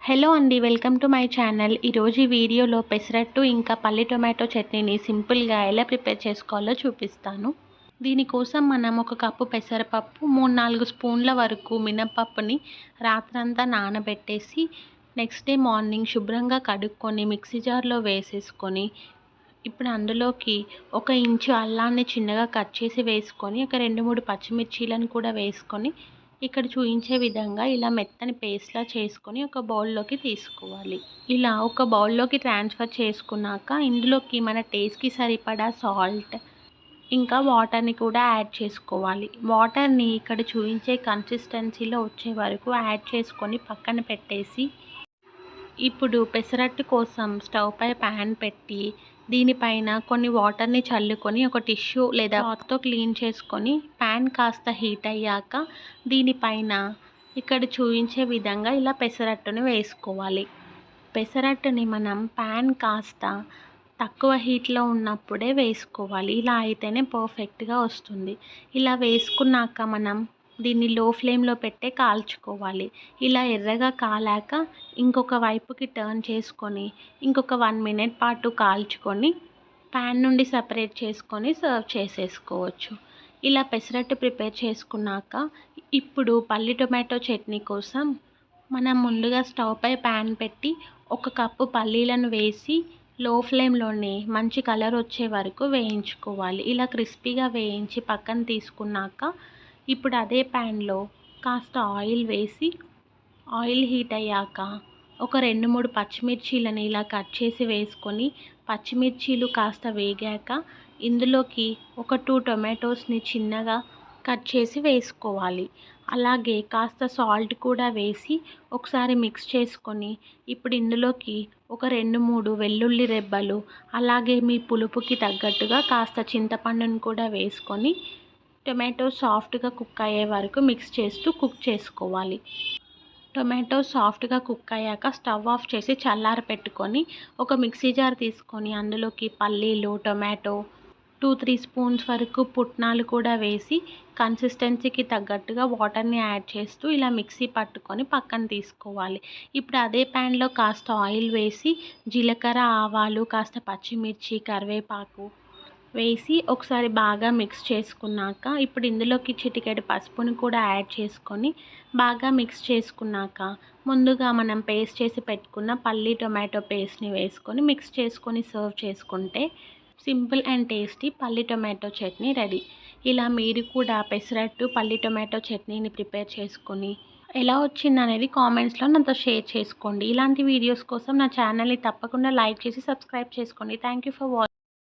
Hello అండి, welcome to my channel. ఈరోజు ఈ వీడియోలో పెసరట్టు ఇంకా పల్లి టొమాటో చట్నీని సింపుల్గా ఎలా ప్రిపేర్ చేసుకోవాలో చూపిస్తాను. దీనికోసం మనం ఒక కప్పు పెసరపప్పు, 3-4 స్పూన్ల వరకు మినపప్పుని రాత్రంతా నానబెట్టేసి నెక్స్ట్ డే మార్నింగ్ శుభ్రంగా కడుక్కొని మిక్సీ జార్లో వేసేసుకొని, ఇప్పుడు అందులోకి 1 ఇంచు అల్లాన్ని చిన్నగా కట్ చేసి వేసుకొని, ఒక 2-3 పచ్చిమిర్చీలను కూడా వేసుకొని, ఇక్కడ చూపించే విధంగా ఇలా మెత్తని పేస్ట్లా చేసుకొని ఒక బౌల్లోకి తీసుకోవాలి. ఇలా ఒక బౌల్లోకి ట్రాన్స్ఫర్ చేసుకున్నాక ఇందులోకి మన టేస్ట్కి సరిపడా సాల్ట్ ఇంకా వాటర్ని కూడా యాడ్ చేసుకోవాలి. వాటర్ని ఇక్కడ చూపించే కన్సిస్టెన్సీలో వచ్చే వరకు యాడ్ చేసుకొని పక్కన పెట్టేసి, ఇప్పుడు పెసరట్టు కోసం స్టవ్ పై ప్యాన్ పెట్టి దీనిపైన కొన్ని వాటర్ని చల్లుకొని ఒక టిష్యూ లేదా క్లాత్తో క్లీన్ చేసుకొని ప్యాన్ కాస్త హీట్ అయ్యాక దీనిపైన ఇక్కడ చూపించే విధంగా ఇలా పెసరట్టుని వేసుకోవాలి. పెసరట్టుని మనం ప్యాన్ కాస్త తక్కువ హీట్లో ఉన్నప్పుడే వేసుకోవాలి. ఇలా అయితేనే పర్ఫెక్ట్గా వస్తుంది. ఇలా వేసుకున్నాక మనం దీన్ని లో ఫ్లేమ్లో పెట్టే కాల్చుకోవాలి. ఇలా ఎర్రగా కాలాక ఇంకొక వైపుకి టర్న్ చేసుకొని ఇంకొక 1 మినిట్ పాటు కాల్చుకొని ప్యాన్ నుండి సపరేట్ చేసుకొని సర్వ్ చేసేసుకోవచ్చు. ఇలా పెసరట్టు ప్రిపేర్ చేసుకున్నాక ఇప్పుడు పల్లి టొమాటో చట్నీ కోసం మనం ముందుగా స్టవ్ పై ప్యాన్ పెట్టి 1 కప్పు పల్లీలను వేసి లో ఫ్లేమ్లోనే మంచి కలర్ వచ్చే వరకు వేయించుకోవాలి. ఇలా క్రిస్పీగా వేయించి పక్కన తీసుకున్నాక ఇప్పుడు అదే ప్యాన్లో కాస్త ఆయిల్ వేసి, ఆయిల్ హీట్ అయ్యాక ఒక 2-3 పచ్చిమిర్చీలను ఇలా కట్ చేసి వేసుకొని, పచ్చిమిర్చీలు కాస్త వేగాక ఇందులోకి ఒక 2 టొమాటోస్ని చిన్నగా కట్ చేసి వేసుకోవాలి. అలాగే కాస్త సాల్ట్ కూడా వేసి ఒకసారి మిక్స్ చేసుకొని, ఇప్పుడు ఇందులోకి ఒక 2-3 వెల్లుల్లి రెబ్బలు, అలాగే మీ పులుపుకి తగ్గట్టుగా కాస్త చింతపండును కూడా వేసుకొని టొమాటో సాఫ్ట్గా కుక్ అయ్యే వరకు మిక్స్ చేస్తూ కుక్ చేసుకోవాలి. టొమాటో సాఫ్ట్గా కుక్ అయ్యాక స్టవ్ ఆఫ్ చేసి చల్లార పెట్టుకొని ఒక మిక్సీ జార్ తీసుకొని అందులోకి పల్లీలు, టొమాటో, 2-3 స్పూన్స్ వరకు పుట్నాలు కూడా వేసి కన్సిస్టెన్సీకి తగ్గట్టుగా వాటర్ని యాడ్ చేస్తూ ఇలా మిక్సీ పట్టుకొని పక్కన తీసుకోవాలి. ఇప్పుడు అదే ప్యాన్లో కాస్త ఆయిల్ వేసి జీలకర్ర, ఆవాలు, కాస్త పచ్చిమిర్చి, కరివేపాకు వేసి ఒకసారి బాగా మిక్స్ చేసుకున్నాక ఇప్పుడు ఇందులోకి చిటికెడు పసుపును కూడా యాడ్ చేసుకొని బాగా మిక్స్ చేసుకున్నాక ముందుగా మనం పేస్ట్ చేసి పెట్టుకున్న పల్లి టొమాటో పేస్ట్ని వేసుకొని మిక్స్ చేసుకొని సర్వ్ చేసుకుంటే సింపుల్ అండ్ టేస్టీ పల్లి టొమాటో చట్నీ రెడీ. ఇలా మీరు కూడా పెసరట్టు పల్లి టొమాటో చట్నీని ప్రిపేర్ చేసుకొని ఎలా వచ్చింది అనేది కామెంట్స్లో నాతో షేర్ చేసుకోండి. ఇలాంటి వీడియోస్ కోసం నా ఛానల్ని తప్పకుండా లైక్ చేసి సబ్స్క్రైబ్ చేసుకోండి. Thank you for watching.